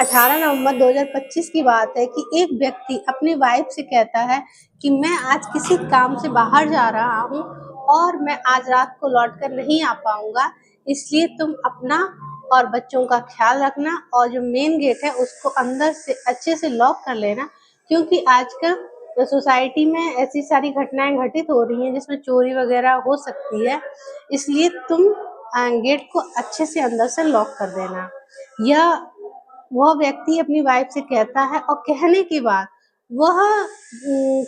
18 नवंबर 2025 की बात है कि एक व्यक्ति अपनी वाइफ से कहता है कि मैं आज किसी काम से बाहर जा रहा हूँ और मैं आज रात को लौट कर नहीं आ पाऊंगा, इसलिए तुम अपना और बच्चों का ख्याल रखना और जो मेन गेट है उसको अंदर से अच्छे से लॉक कर लेना, क्योंकि आजकल सोसाइटी में ऐसी सारी घटनाएं घटित हो रही हैं जिसमें चोरी वगैरह हो सकती है, इसलिए तुम गेट को अच्छे से अंदर से लॉक कर देना। यह वह व्यक्ति अपनी वाइफ से कहता है और कहने के बाद वह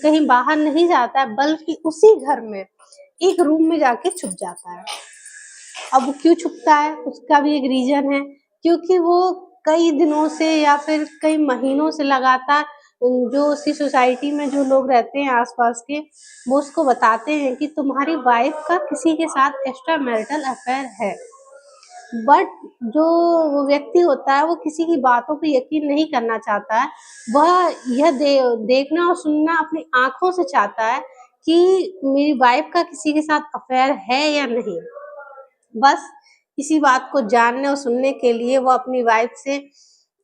कहीं बाहर नहीं जाता है, बल्कि उसी घर में एक रूम में जाके छुप जाता है। अब वो क्यों छुपता है उसका भी एक रीजन है, क्योंकि वो कई दिनों से या फिर कई महीनों से लगातार जो उसी सोसाइटी में जो लोग रहते हैं आसपास के, वो उसको बताते हैं कि तुम्हारी वाइफ का किसी के साथ एक्स्ट्रा मैरिटल अफेयर है। बट जो वो व्यक्ति होता है वो किसी की बातों पे यकीन नहीं करना चाहता है। वह यह देखना और सुनना अपनी आँखों से चाहता है कि मेरी वाइफ़ का किसी के साथ अफ़ेयर है या नहीं। बस इसी बात को जानने और सुनने के लिए वो अपनी वाइफ़ से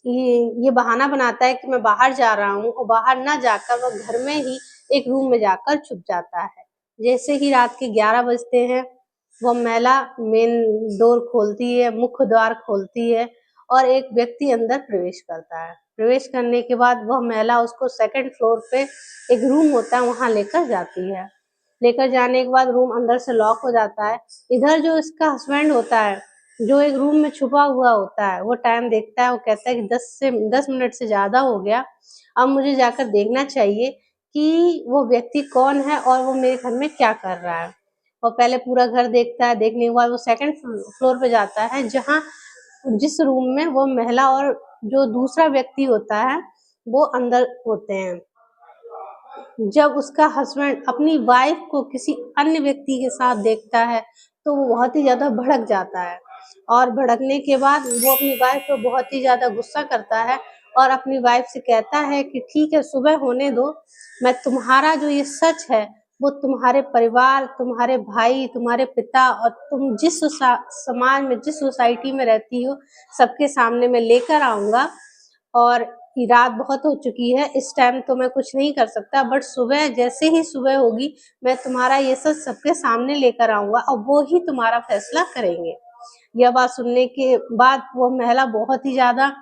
ये बहाना बनाता है कि मैं बाहर जा रहा हूँ, और बाहर ना जाकर वो घर में ही एक रूम में जाकर छुप जाता है। जैसे ही रात के 11 बजते हैं, वो महिला मेन डोर खोलती है, मुख्य द्वार खोलती है और एक व्यक्ति अंदर प्रवेश करता है। प्रवेश करने के बाद वह महिला उसको सेकंड फ्लोर पे एक रूम होता है वहाँ लेकर जाती है। लेकर जाने के बाद रूम अंदर से लॉक हो जाता है। इधर जो इसका हस्बैंड होता है, जो एक रूम में छुपा हुआ होता है, वो टाइम देखता है, वो कहता है कि 10 मिनट से ज़्यादा हो गया, अब मुझे जाकर देखना चाहिए कि वो व्यक्ति कौन है और वो मेरे घर में क्या कर रहा है। वो पहले पूरा घर देखता है, देखने के बाद वो सेकंड फ्लोर पे जाता है, जहाँ जिस रूम में वो महिला और जो दूसरा व्यक्ति होता है, वो अंदर होते हैं। जब उसका हस्बैंड अपनी वाइफ को किसी अन्य व्यक्ति के साथ देखता है, तो वो बहुत ही ज़्यादा भड़क जाता है और भड़कने के बाद वो अपनी वाइफ को बहुत ही ज़्यादा गुस्सा करता है और अपनी वाइफ से कहता है कि ठीक है, सुबह होने दो, मैं तुम्हारा जो ये सच है, वो तुम्हारे परिवार, तुम्हारे भाई, तुम्हारे पिता और तुम जिस समाज में, जिस सोसाइटी में रहती हो, सबके सामने मैं लेकर आऊँगा। और कि रात बहुत हो चुकी है, इस टाइम तो मैं कुछ नहीं कर सकता, बट सुबह जैसे ही सुबह होगी, मैं तुम्हारा ये सच सबके सामने लेकर आऊँगा और वो ही तुम्हारा फैसला करेंगे। यह बात सुनने के बाद वो महिला बहुत ही ज़्यादा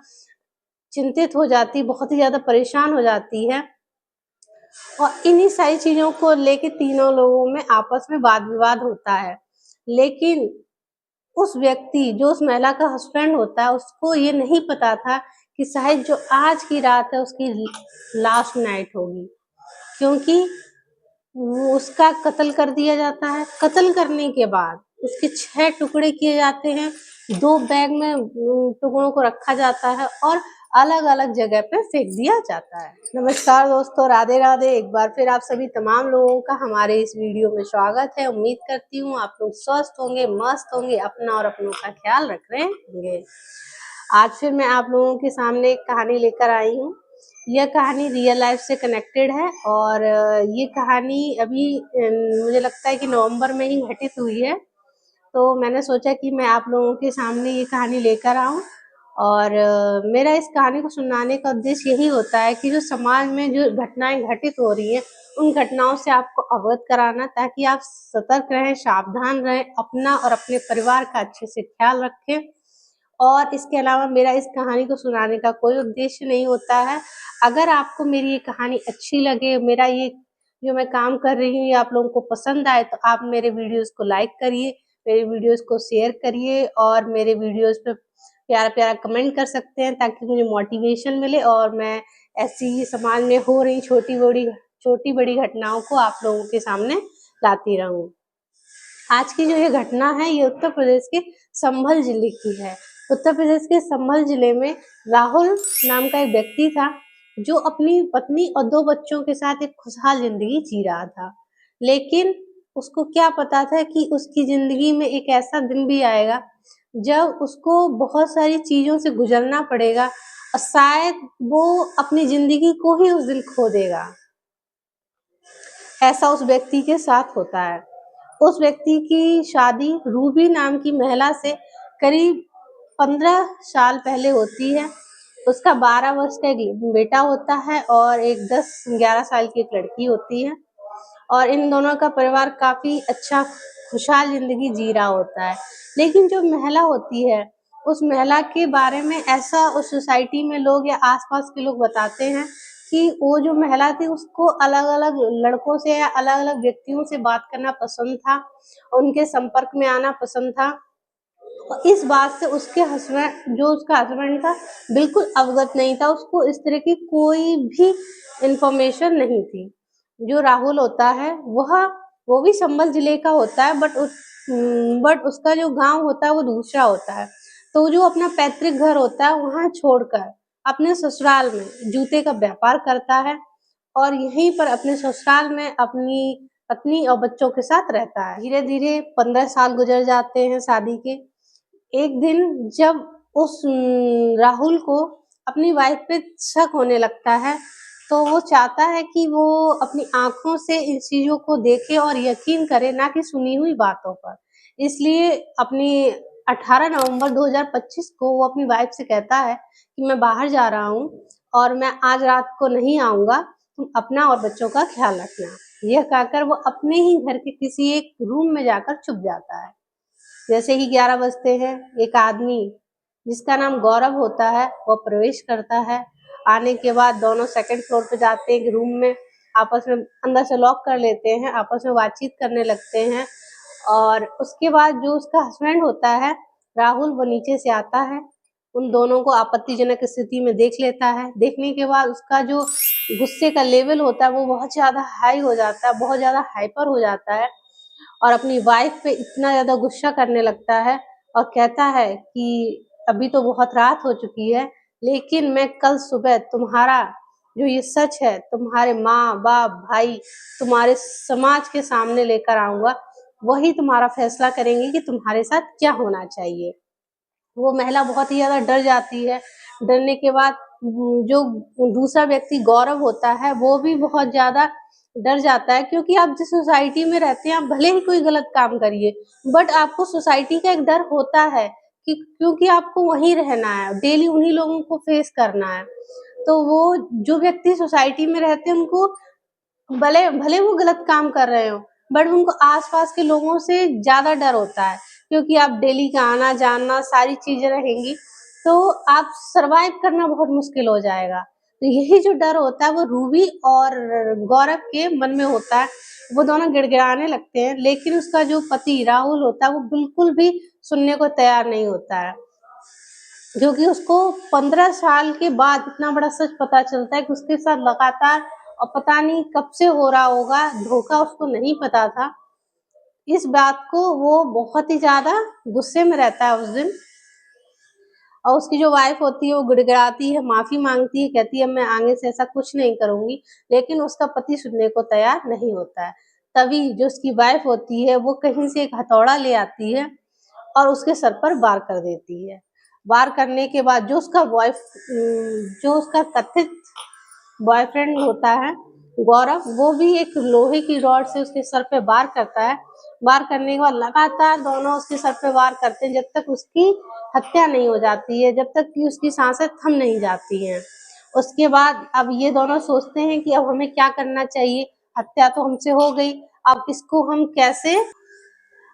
चिंतित हो जाती, बहुत ही ज़्यादा परेशान हो जाती है और इन्हीं सारी चीज़ों को लेके तीनों लोगों में आपस में वाद-विवाद होता है। लेकिन उस व्यक्ति जो उस महिला का हस्बैंड होता है, उसको ये नहीं पता था कि शायद जो आज की रात है उसकी लास्ट नाइट होगी, क्योंकि वो उसका कत्ल कर दिया जाता है। कत्ल करने के बाद उसके 6 टुकड़े किए जाते हैं, 2 बैग में टुकड़ों को रखा जाता है और अलग-अलग जगह पे फेंक दिया जाता है। नमस्कार दोस्तों, राधे-राधे। एक बार फिर आप सभी तमाम लोगों का हमारे इस वीडियो में स्वागत है। उम्मीद करती हूँ आप लोग स्वस्थ होंगे, मस्त होंगे, अपना और अपनों का ख्याल रख रहे होंगे। आज फिर मैं आप लोगों के सामने एक कहानी लेकर आई हूँ। यह कहानी रियल लाइफ से कनेक्टेड है और ये कहानी अभी मुझे लगता है कि नवंबर में ही घटित हुई है। तो मैंने सोचा कि मैं आप लोगों के सामने ये कहानी लेकर आऊँ और मेरा इस कहानी को सुनाने का उद्देश्य यही होता है कि जो समाज में जो घटनाएँ घटित हो रही हैं, उन घटनाओं से आपको अवगत कराना, ताकि आप सतर्क रहें, सावधान रहें, अपना और अपने परिवार का अच्छे से ख्याल रखें। और इसके अलावा मेरा इस कहानी को सुनाने का कोई उद्देश्य नहीं होता है। अगर आपको मेरी ये कहानी अच्छी लगे, मेरा ये जो मैं काम कर रही हूँ ये आप लोगों को पसंद आए, तो आप मेरे वीडियोज़ को लाइक करिए, मेरे वीडियोज़ को शेयर करिए और मेरे वीडियोज़ पे प्यारा-प्यारा कमेंट कर सकते हैं, ताकि मुझे मोटिवेशन मिले और मैं ऐसी ही समाज में हो रही छोटी-बड़ी घटनाओं को आप लोगों के सामने लाती रहूँ। आज की जो ये घटना है, ये उत्तर प्रदेश के संभल जिले की है। उत्तर प्रदेश के संभल जिले में राहुल नाम का एक व्यक्ति था, जो अपनी पत्नी और 2 बच्चों के साथ एक खुशहाल ज़िंदगी जी रहा था। लेकिन उसको क्या पता था कि उसकी ज़िंदगी में एक ऐसा दिन भी आएगा, जब उसको बहुत सारी चीज़ों से गुज़रना पड़ेगा और शायद वो अपनी ज़िंदगी को ही उस दिन खो देगा। ऐसा उस व्यक्ति के साथ होता है। उस व्यक्ति की शादी रूबी नाम की महिला से करीब 15 साल पहले होती है। उसका 12 वर्ष का एक बेटा होता है और एक 10-11 साल की एक लड़की होती है और इन दोनों का परिवार काफ़ी अच्छा खुशहाल ज़िंदगी जी रहा होता है। लेकिन जो महिला होती है, उस महिला के बारे में ऐसा उस सोसाइटी में लोग या आस-पास के लोग बताते हैं कि वो जो महिला थी उसको अलग-अलग लड़कों से या अलग-अलग व्यक्तियों से बात करना पसंद था, उनके संपर्क में आना पसंद था। और इस बात से उसके हस्बैंड जो उसका हस्बैंड था बिल्कुल अवगत नहीं था, उसको इस तरह की कोई भी इन्फॉर्मेशन नहीं थी। जो राहुल होता है वो भी संभल जिले का होता है बट उसका जो गाँव होता है वो दूसरा होता है। तो जो अपना पैतृक घर होता है वहाँ छोड़कर अपने ससुराल में जूते का व्यापार करता है और यहीं पर अपने ससुराल में अपनी पत्नी और बच्चों के साथ रहता है। धीरे-धीरे 15 साल गुज़र जाते हैं शादी के। एक दिन जब उस राहुल को अपनी वाइफ पे शक होने लगता है, तो वो चाहता है कि वो अपनी आँखों से इन चीज़ों को देखे और यकीन करे, ना कि सुनी हुई बातों पर। इसलिए अपनी 18 नवंबर 2025 को वो अपनी वाइफ से कहता है कि मैं बाहर जा रहा हूँ और मैं आज रात को नहीं आऊँगा, तुम अपना और बच्चों का ख़्याल रखना। यह कहकर वो अपने ही घर के किसी एक रूम में जाकर छुप जाता है। जैसे ही 11 बजते हैं, एक आदमी जिसका नाम गौरव होता है, वो प्रवेश करता है। आने के बाद दोनों सेकंड फ्लोर पे जाते हैं एक रूम में, आपस में अंदर से लॉक कर लेते हैं, आपस में बातचीत करने लगते हैं और उसके बाद जो उसका हस्बैंड होता है, राहुल, वो नीचे से आता है, उन दोनों को आपत्तिजनक स्थिति में देख लेता है। देखने के बाद उसका जो गुस्से का लेवल होता है, वो बहुत ज़्यादा हाई हो जाता है, बहुत ज़्यादा हाइपर हो जाता है और अपनी वाइफ पे इतना ज़्यादा गुस्सा करने लगता है और कहता है कि अभी तो बहुत रात हो चुकी है, लेकिन मैं कल सुबह तुम्हारा जो ये सच है, तुम्हारे माँ-बाप, भाई, तुम्हारे समाज के सामने लेकर आऊँगा, वही तुम्हारा फैसला करेंगे कि तुम्हारे साथ क्या होना चाहिए। वो महिला बहुत ही ज़्यादा डर जाती है। डरने के बाद जो दूसरा व्यक्ति गौरव होता है, वो भी बहुत ज़्यादा डर जाता है क्योंकि आप जिस सोसाइटी में रहते हैं, आप भले ही कोई गलत काम करिए, बट आपको सोसाइटी का एक डर होता है कि क्योंकि आपको वहीं रहना है, डेली उन्हीं लोगों को फेस करना है। तो वो जो व्यक्ति सोसाइटी में रहते हैं, उनको भले भले वो गलत काम कर रहे हों, बट उनको आस-पास के लोगों से ज़्यादा डर होता है, क्योंकि आप डेली का आना-जाना सारी चीज़ें रहेंगी, तो आप सर्वाइव करना बहुत मुश्किल हो जाएगा। तो यही जो डर होता है वो रूबी और गौरव के मन में होता है, वो दोनों गिड़गिड़ाने लगते हैं, लेकिन उसका जो पति राहुल होता है, वो बिल्कुल भी सुनने को तैयार नहीं होता है। क्योंकि उसको 15 साल के बाद इतना बड़ा सच पता चलता है कि उसके साथ लगातार और पता नहीं कब से हो रहा होगा, धोखा उसको नहीं पता था। इस बात को वो बहुत ही ज़्यादा गुस्से में रहता है उस दिन और उसकी जो वाइफ़ होती है वो गिड़गिड़ाती है, माफ़ी माँगती है, कहती है मैं आगे से ऐसा कुछ नहीं करूँगी, लेकिन उसका पति सुनने को तैयार नहीं होता है। तभी जो उसकी वाइफ़ होती है वो कहीं से एक हथौड़ा ले आती है और उसके सर पर वार कर देती है। वार करने के बाद जो उसका कथित बॉयफ्रेंड होता है गौरव, वो भी एक लोहे की रॉड से उसके सर पे वार करता है। वार करने के बाद लगातार दोनों उसके सर पे वार करते हैं जब तक उसकी हत्या नहीं हो जाती है, जब तक कि उसकी सांसें थम नहीं जाती हैं। उसके बाद अब ये दोनों सोचते हैं कि अब हमें क्या करना चाहिए? हत्या तो हमसे हो गई, अब इसको हम कैसे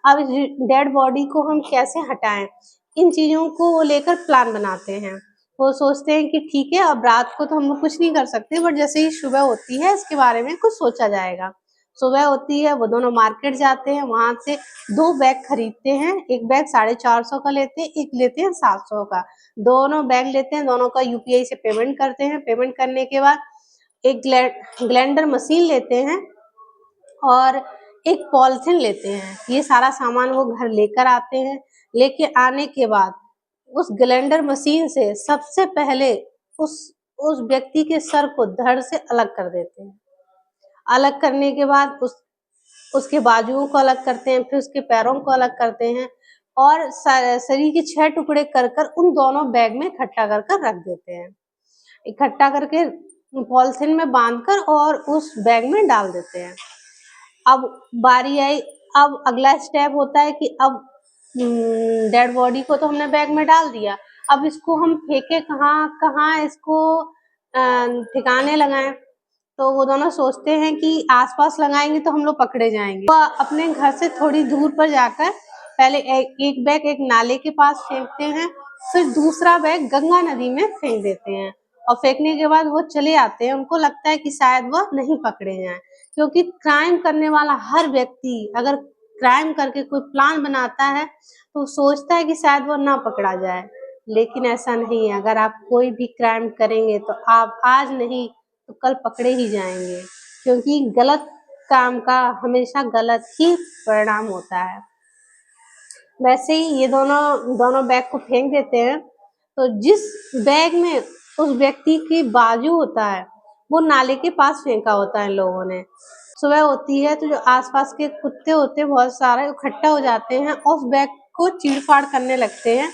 अब इस डेड बॉडी को हम कैसे हटाएँ? इन चीज़ों को वो लेकर प्लान बनाते हैं। वो सोचते हैं कि ठीक है, अब रात को तो हम लोग कुछ नहीं कर सकते, बट जैसे ही सुबह होती है इसके बारे में कुछ सोचा जाएगा। सुबह होती है, वो दोनों मार्केट जाते हैं, वहाँ से 2 बैग खरीदते हैं, एक बैग 450 का लेते हैं, एक लेते हैं 700 का। दोनों बैग लेते हैं, दोनों का यूपीआई से पेमेंट करते हैं, पेमेंट करने के बाद एक ग्लेंडर मशीन लेते हैं और एक पॉलीथिन लेते हैं। ये सारा सामान वो घर लेकर आते हैं। लेके आने के बाद उस ग्राइंडर मशीन से सबसे पहले उस उस व्यक्ति के सर को धड़ से अलग कर देते हैं। अलग करने के बाद उसके बाजुओं को अलग करते हैं, फिर उसके पैरों को अलग करते हैं और शरीर के 6 टुकड़े कर कर उन दोनों बैग में इकट्ठा कर कर रख देते हैं। इकट्ठा करके पॉलीथिन में बांधकर और उस बैग में डाल देते हैं। अब बारी आई, अब अगला स्टेप होता है कि अब डेड बॉडी को तो हमने बैग में डाल दिया, अब इसको हम फेंके कहाँ, कहाँ इसको ठिकाने लगाएं। तो वो दोनों सोचते हैं कि आसपास लगाएंगे तो हम लोग पकड़े जाएंगे। वो अपने घर से थोड़ी दूर पर जाकर पहले एक बैग एक नाले के पास फेंकते हैं, फिर दूसरा बैग गंगा नदी में फेंक देते हैं और फेंकने के बाद वो चले आते हैं। उनको लगता है कि शायद वो नहीं पकड़े जाएं, क्योंकि क्राइम करने वाला हर व्यक्ति अगर क्राइम करके कोई प्लान बनाता है तो सोचता है कि शायद वो ना पकड़ा जाए, लेकिन ऐसा नहीं है। अगर आप कोई भी क्राइम करेंगे तो आप आज नहीं तो कल पकड़े ही जाएंगे, क्योंकि गलत काम का हमेशा गलत ही परिणाम होता है। वैसे ही ये दोनों दोनों बैग को फेंक देते हैं, तो जिस बैग में उस व्यक्ति की बाजू होता है वो नाले के पास फेंका होता है लोगों ने। सुबह होती है तो जो आसपास के कुत्ते होते हैं बहुत सारे इकट्ठा हो जाते हैं और उस बैग को चीड़-फाड़ करने लगते हैं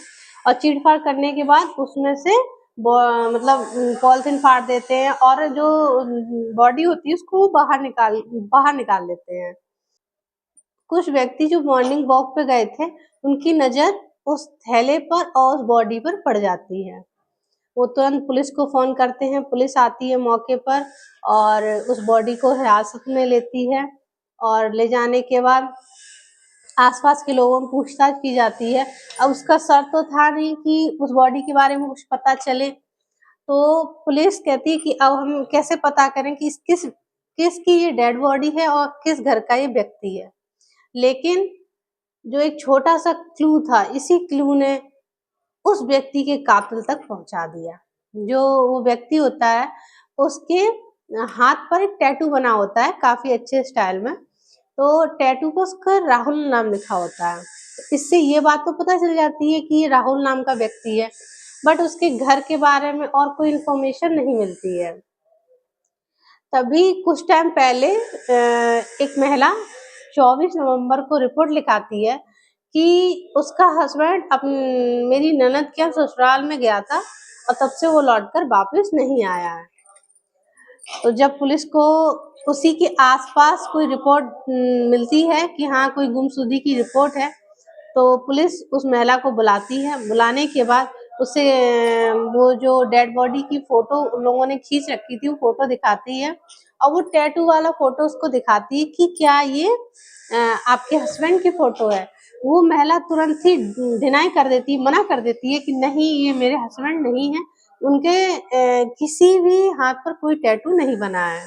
और चीड़-फाड़ करने के बाद उसमें से मतलब पॉलिथीन फाड़ देते हैं और जो बॉडी होती है उसको बाहर निकाल लेते हैं। कुछ व्यक्ति जो मॉर्निंग वॉक पे गए थे, उनकी नज़र उस थैले पर और उस बॉडी पर पड़ जाती है। वो तुरंत पुलिस को फ़ोन करते हैं, पुलिस आती है मौके पर और उस बॉडी को हिरासत में लेती है और ले जाने के बाद आस-पास के लोगों में पूछताछ की जाती है। अब उसका शक तो था नहीं कि उस बॉडी के बारे में कुछ पता चले, तो पुलिस कहती है कि अब हम कैसे पता करें कि किसकी ये डेड बॉडी है और किस घर का ये व्यक्ति है। लेकिन जो एक छोटा-सा क्लू था, इसी क्लू ने उस व्यक्ति के कातिल तक पहुँचा दिया। जो वो व्यक्ति होता है, उसके हाथ पर एक टैटू बना होता है काफ़ी अच्छे स्टाइल में, तो टैटू पे उसका राहुल नाम लिखा होता है। तो इससे ये बात तो पता चल जाती है कि ये राहुल नाम का व्यक्ति है, बट उसके घर के बारे में और कोई इन्फॉर्मेशन नहीं मिलती है। तभी कुछ टाइम पहले एक महिला 24 नवंबर को रिपोर्ट लिखाती है कि उसका हस्बैंड मेरी ननद के यहाँ ससुराल में गया था और तब से वो लौटकर वापस नहीं आया है। तो जब पुलिस को उसी के आसपास कोई रिपोर्ट मिलती है कि हाँ कोई गुमशुदगी की रिपोर्ट है, तो पुलिस उस महिला को बुलाती है। बुलाने के बाद उसे वो जो डेड बॉडी की फ़ोटो उन लोगों ने खींच रखी थी, वो फ़ोटो दिखाती है और वो टैटू वाला फ़ोटो उसको दिखाती है कि क्या ये आपके हस्बैंड की फ़ोटो है। वो महिला तुरंत ही डिनाई कर देती है, मना कर देती है कि नहीं ये मेरे हस्बैंड नहीं हैं। उनके किसी भी हाथ पर कोई टैटू नहीं बना है।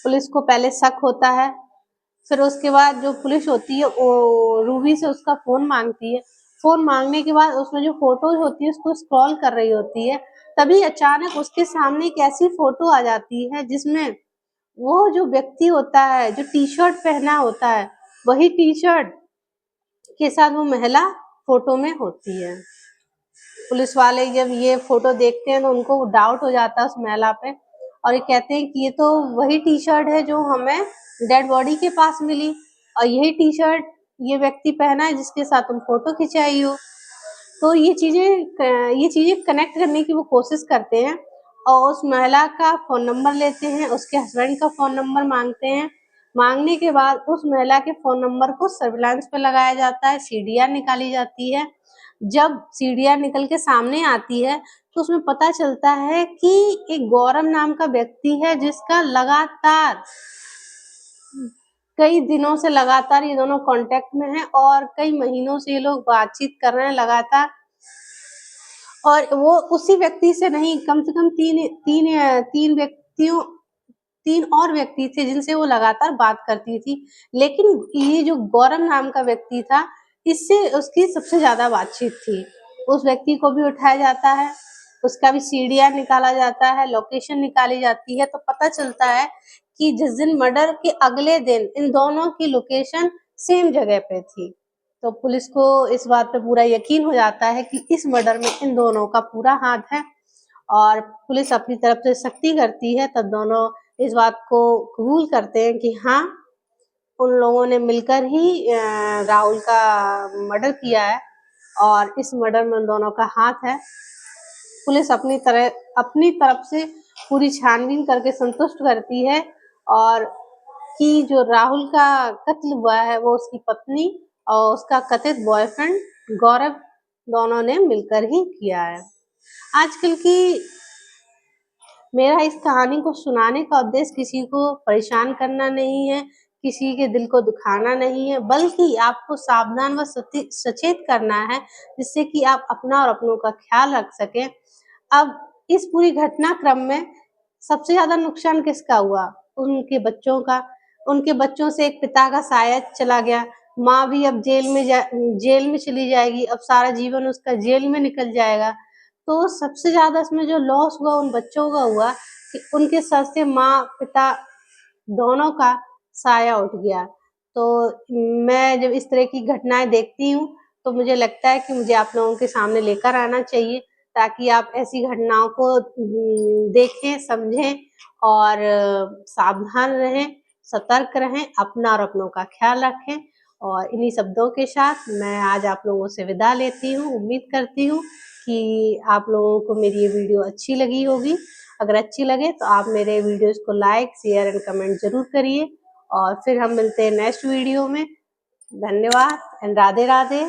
पुलिस को पहले शक होता है, फिर उसके बाद जो पुलिस होती है वो रूबी से उसका फ़ोन माँगती है। फ़ोन माँगने के बाद उसमें जो फ़ोटोज़ होती है उसको स्क्रॉल कर रही होती है, तभी अचानक उसके सामने एक ऐसी फ़ोटो आ जाती है जिसमें वो जो व्यक्ति होता है, जो टी-शर्ट पहना होता है, वही टी-शर्ट के साथ वो महिला फ़ोटो में होती है। पुलिस वाले जब ये फ़ोटो देखते हैं तो उनको डाउट हो जाता है उस महिला पे और ये कहते हैं कि ये तो वही टी-शर्ट है जो हमें डेड बॉडी के पास मिली और यही टी-शर्ट ये व्यक्ति पहना है जिसके साथ तुम फ़ोटो खिंचाई हो। तो ये चीज़ें कनेक्ट करने की वो कोशिश करते हैं और उस महिला का फ़ोन नंबर लेते हैं, उसके हस्बैंड का फ़ोन नंबर माँगते हैं। माँगने के बाद उस महिला के फ़ोन नंबर को सर्विलांस पे लगाया जाता है, सीडीआर निकाली जाती है। जब सीडीआर निकल के सामने आती है, तो उसमें पता चलता है कि एक गौरव नाम का व्यक्ति है जिसका लगातार कई दिनों से लगातार ये दोनों कॉन्टैक्ट में हैं और कई महीनों से ये लोग बातचीत कर रहे हैं लगातार और वो उसी व्यक्ति से नहीं कम से कम 3 और व्यक्ति थे जिनसे वो लगातार बात करती थी। लेकिन ये जो गौरव नाम का व्यक्ति था, इससे उसकी सबसे ज़्यादा बातचीत थी। उस व्यक्ति को भी उठाया जाता है, उसका भी सीडीआर निकाला जाता है, लोकेशन निकाली जाती है, तो पता चलता है कि जिस दिन मर्डर के अगले दिन इन दोनों की लोकेशन सेम जगह पे थी। तो पुलिस को इस बात पे पूरा यकीन हो जाता है कि इस मर्डर में इन दोनों का पूरा हाथ है और पुलिस अपनी तरफ से सख्ती करती है, तब दोनों इस बात को कबूल करते हैं कि हाँ, उन लोगों ने मिलकर ही राहुल का मर्डर किया है और इस मर्डर में उन दोनों का हाथ है। पुलिस अपनी तरफ से पूरी छानबीन करके संतुष्ट करती है और कि जो राहुल का कत्ल हुआ है वो उसकी पत्नी और उसका कथित बॉयफ्रेंड गौरव दोनों ने मिलकर ही किया है। आजकल की मेरा इस कहानी को सुनाने का उद्देश्य किसी को परेशान करना नहीं है, किसी के दिल को दुखाना नहीं है, बल्कि आपको सावधान व सचेत करना है, जिससे कि आप अपना और अपनों का ख्याल रख सकें। अब इस पूरी घटनाक्रम में सबसे ज़्यादा नुकसान किसका हुआ? उनके बच्चों का। उनके बच्चों से एक पिता का साया चला गया, माँ भी अब जेल में चली जाएगी, अब सारा जीवन उसका जेल में निकल जाएगा। तो सबसे ज़्यादा इसमें जो लॉस हुआ उन बच्चों का हुआ कि उनके सर से माँ-पिता दोनों का साया उठ गया। तो मैं जब इस तरह की घटनाएँ देखती हूँ, तो मुझे लगता है कि मुझे आप लोगों के सामने लेकर आना चाहिए, ताकि आप ऐसी घटनाओं को देखें, समझें और सावधान रहें, सतर्क रहें, अपना और अपनों का ख़्याल रखें। और इन्हीं शब्दों के साथ मैं आज आप लोगों से विदा लेती हूँ। उम्मीद करती हूँ कि आप लोगों को मेरी ये वीडियो अच्छी लगी होगी। अगर अच्छी लगे तो आप मेरे वीडियोज़ को लाइक, शेयर एंड कमेंट ज़रूर करिए और फिर हम मिलते हैं नेक्स्ट वीडियो में। धन्यवाद एंड राधे-राधे।